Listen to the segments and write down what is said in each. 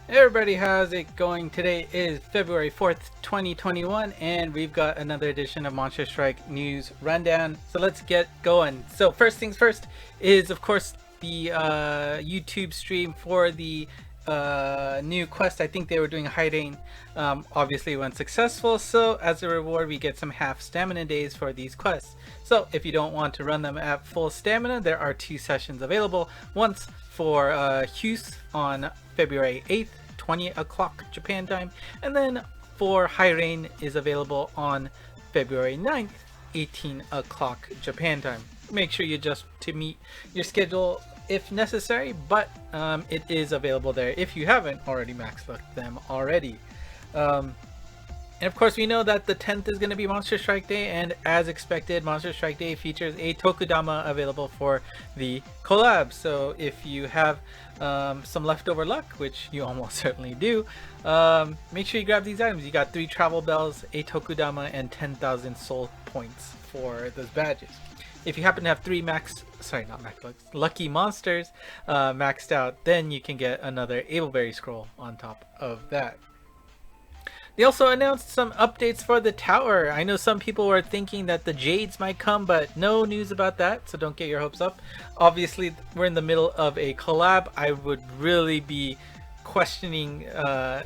Hey everybody, how's it going? Today is February 4th, 2021, and we've got another edition of Monster Strike News Rundown. So let's get going. So first things first is, of course, the YouTube stream for the new quest. I think they were doing hiding. Obviously went successful, so as a reward we get some half stamina days for these quests. So if you don't want to run them at full stamina, there are two sessions available. Once for Hughes on February 8th, 20 o'clock Japan time, and then for High Rain is available on February 9th, 18 o'clock Japan time. Make sure you adjust to meet your schedule if necessary, but it is available there if you haven't already maxed them already. And of course, we know that the 10th is going to be Monster Strike Day, and as expected, Monster Strike Day features a Tokudama available for the collab. So if you have some leftover luck, which you almost certainly do, make sure you grab these items. You got 3 travel bells, a Tokudama, and 10,000 soul points for those badges. If you happen to have 3 lucky monsters maxed out, then you can get another Ableberry scroll on top of that. They also announced some updates for the tower. I know some people were thinking that the Jades might come, but no news about that, so don't get your hopes up. Obviously, we're in the middle of a collab. I would really be questioning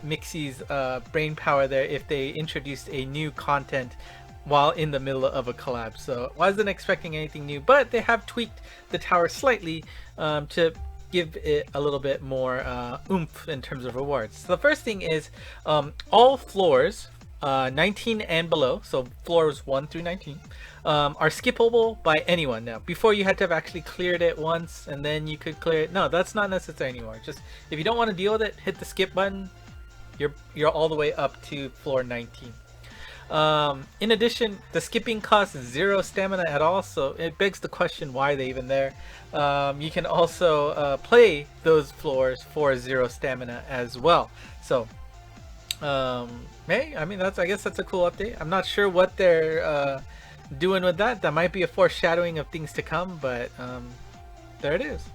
Mixie's brain power there if they introduced a new content while in the middle of a collab. So wasn't expecting anything new, but they have tweaked the tower slightly to give it a little bit more oomph in terms of rewards. So the first thing is all floors 19 and below, so floors 1 through 19, are skippable by anyone now. Before you had to have actually cleared it once and then you could clear it. No, that's not necessary anymore. Just if you don't want to deal with it, hit the skip button. You're all the way up to floor 19. In addition, the skipping costs 0 stamina at all, so it begs the question why are they even there. You can also play those floors for 0 stamina as well. So, hey, I mean I guess that's a cool update. I'm not sure what they're doing with that. That might be a foreshadowing of things to come, but there it is.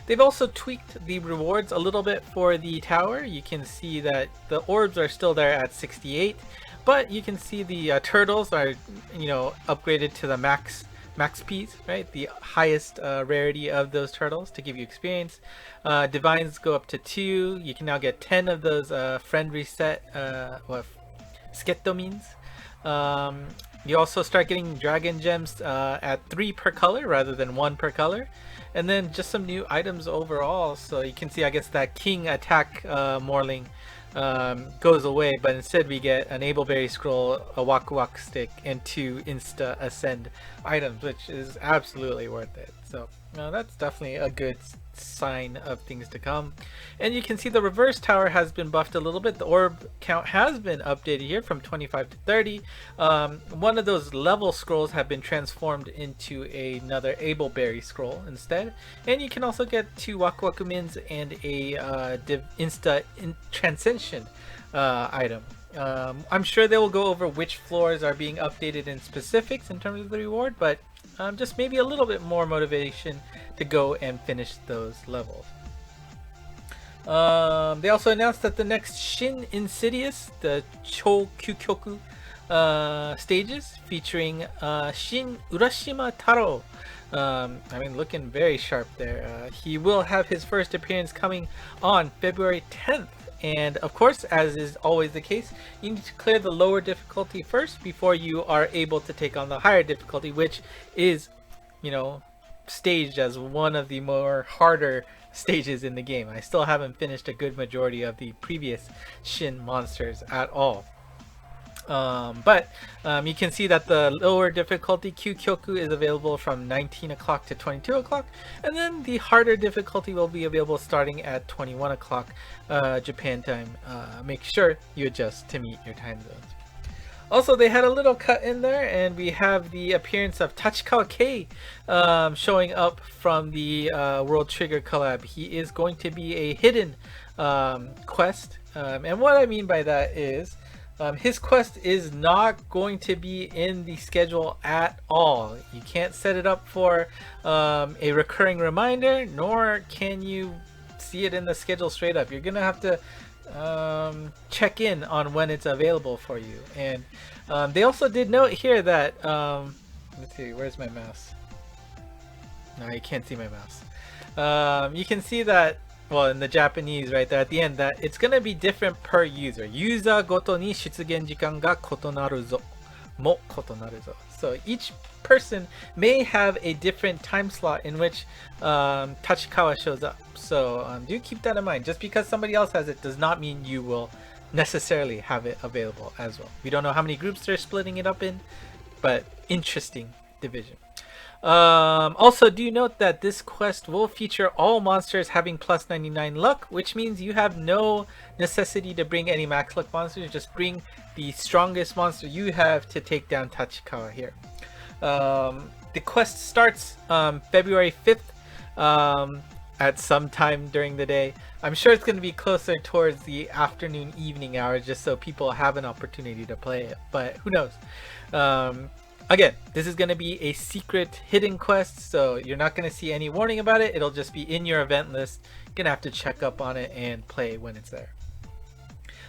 They've also tweaked the rewards a little bit for the tower. You can see that the orbs are still there at 68. But you can see the turtles are, upgraded to the max Ps, right? The highest rarity of those turtles to give you experience. Divines go up to 2. You can now get 10 of those friend reset Skettomines. You also start getting dragon gems at 3 per color rather than 1 per color. And then just some new items overall. So you can see, I guess, that king attack Morling goes away, but instead we get an Ableberry scroll, a Waku Waku stick, and 2 Insta Ascend items, which is absolutely worth it. So that's definitely a good sign of things to come. And you can see the reverse tower has been buffed a little bit. The orb count has been updated here from 25 to 30. One of those level scrolls have been transformed into another Ableberry scroll instead. And you can also get 2 Waku Waku Mins and a Transcension item. I'm sure they will go over which floors are being updated in specifics in terms of the reward, but just maybe a little bit more motivation to go and finish those levels. They also announced that the next Shin Insidious, the Chokyukyoku stages featuring Shin Urashima Taro. Looking very sharp there. He will have his first appearance coming on February 10th. And of course, as is always the case, you need to clear the lower difficulty first before you are able to take on the higher difficulty, which is, staged as one of the more harder stages in the game. I still haven't finished a good majority of the previous Shin monsters at all. But you can see that the lower difficulty Kyukyoku is available from 19 o'clock to 22 o'clock, and then the harder difficulty will be available starting at 21 o'clock Japan time. Make sure you adjust to meet your time zones. Also, they had a little cut in there, and we have the appearance of Tachikawa Kei showing up from the World Trigger collab. He is going to be a hidden quest, and what I mean by that is his quest is not going to be in the schedule at all. You can't set it up for a recurring reminder, nor can you see it in the schedule straight up. You're gonna have to check in on when it's available for you. And they also did note here that let's see, where's my mouse? No, you can't see my mouse. You can see that, well, in the Japanese right there at the end, that it's gonna be different per user. User ごとに出現時間が異なるぞ。も異なるぞ。So each person may have a different time slot in which Tachikawa shows up. So do keep that in mind. Just because somebody else has it does not mean you will necessarily have it available as well. We don't know how many groups they're splitting it up in, but interesting division. Also, do note that this quest will feature all monsters having plus 99 luck, which means you have no necessity to bring any max luck monsters. Just bring the strongest monster you have to take down Tachikawa here. The quest starts February 5th at some time during the day. I'm sure it's going to be closer towards the afternoon, evening hours, just so people have an opportunity to play it, but who knows. Again, this is going to be a secret hidden quest, so you're not going to see any warning about it. It'll just be in your event list. You're going to have to check up on it and play when it's there.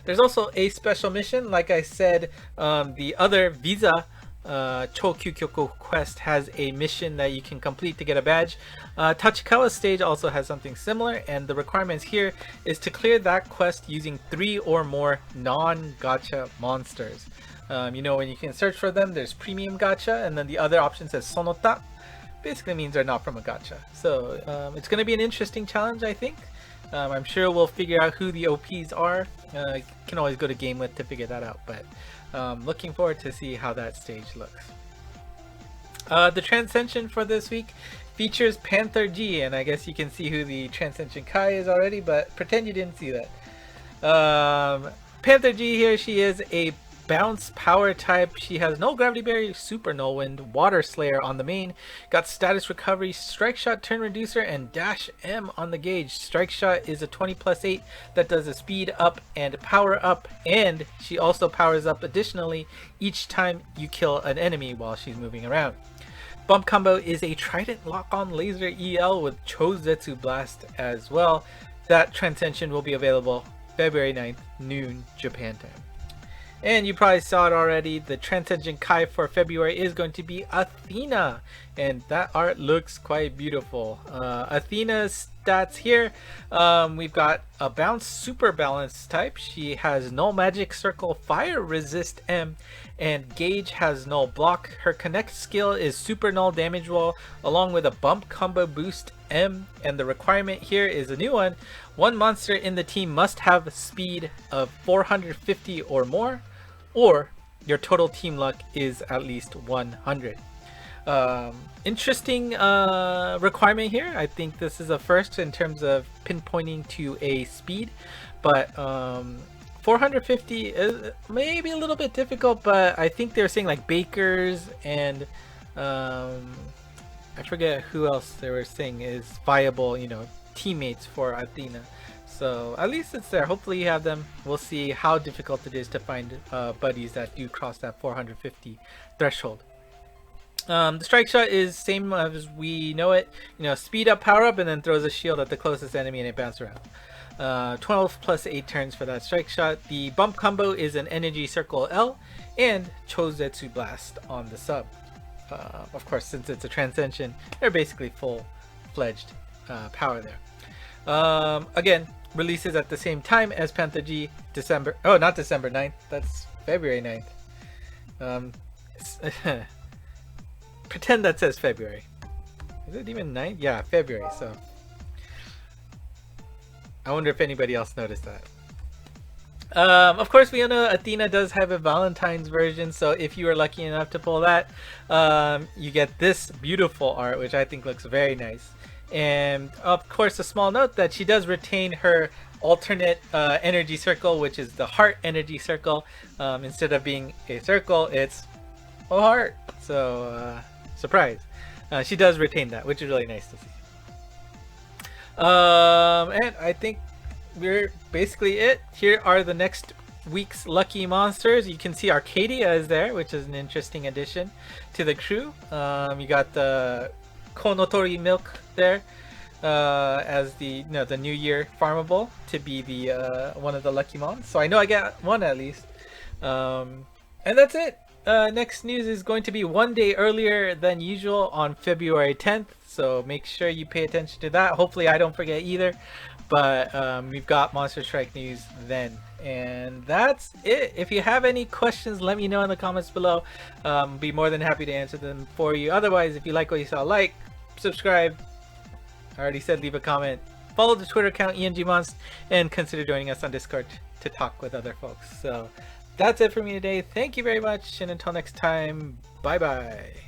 There's also a special mission. Like I said, the other Visa Chokyukyoku quest has a mission that you can complete to get a badge. Tachikawa's stage also has something similar, and the requirements here is to clear that quest using 3 or more non-gacha monsters. You know, when you can search for them, there's premium gacha, and then the other option says sonota. Basically means they're not from a gacha. So it's going to be an interesting challenge, I think. I'm sure we'll figure out who the OPs are. You can always go to GameWith to figure that out, but looking forward to see how that stage looks. The Transcension for this week features Panther G, and I guess you can see who the Transcension Kai is already, but pretend you didn't see that. Panther G here, she is a bounce power type. She has null gravity berry, super null wind, water slayer on the main, got status recovery, strike shot, turn reducer, and dash M on the gauge. Strike shot is a 20+8 that does a speed up and power up, and she also powers up additionally each time you kill an enemy while she's moving around. Bump combo is a trident lock on laser EL with Chozetsu blast as well. That Transcension will be available February 9th, noon Japan time. And you probably saw it already, the Transcension Kai for February is going to be Athena, and that art looks quite beautiful. Athena's stats here, we've got a bounce super balance type. She has null magic circle, fire resist M, and gauge has null block. Her connect skill is super null damage wall along with a bump combo boost M, and the requirement here is a new one. One monster in the team must have speed of 450 or more, or your total team luck is at least 100. Interesting requirement here. I think this is a first in terms of pinpointing to a speed, but 450 is maybe a little bit difficult, but I think they're saying like bakers and I forget who else they were saying is viable, you know, teammates for Athena. So at least it's there. Hopefully you have them. We'll see how difficult it is to find buddies that do cross that 450 threshold. The strike shot is same as we know it. You know, speed up, power up, and then throws a shield at the closest enemy and it bounces around. 12+8 turns for that strike shot. The bump combo is an energy circle L and Chozetsu blast on the sub. Of course, since it's a Transcension, they're basically full-fledged power there. Again, releases at the same time as Panther G, not December 9th, that's February 9th. Pretend that says February. Is it even 9th? Yeah, February, so. I wonder if anybody else noticed that. Of course, we know Athena does have a Valentine's version, so if you are lucky enough to pull that, you get this beautiful art, which I think looks very nice. And of course, a small note that she does retain her alternate energy circle, which is the heart energy circle. Instead of being a circle, it's a heart. So, surprise. She does retain that, which is really nice to see. And I think we're basically it. Here are the next week's lucky monsters. You can see Arcadia is there, which is an interesting addition to the crew. You got the Konotori milk there. as the the New Year farmable to be the one of the lucky mons. So I know I get one at least. And that's it. Next news is going to be one day earlier than usual on February 10th. So make sure you pay attention to that. Hopefully I don't forget either. But we've got Monster Strike news then. And that's it. If you have any questions, let me know in the comments below. Be more than happy to answer them for you. Otherwise, if you like what you saw, like, subscribe. I already said leave a comment. Follow the Twitter account Monst, and consider joining us on Discord to talk with other folks. So that's it for me today. Thank you very much, and until next time, bye bye.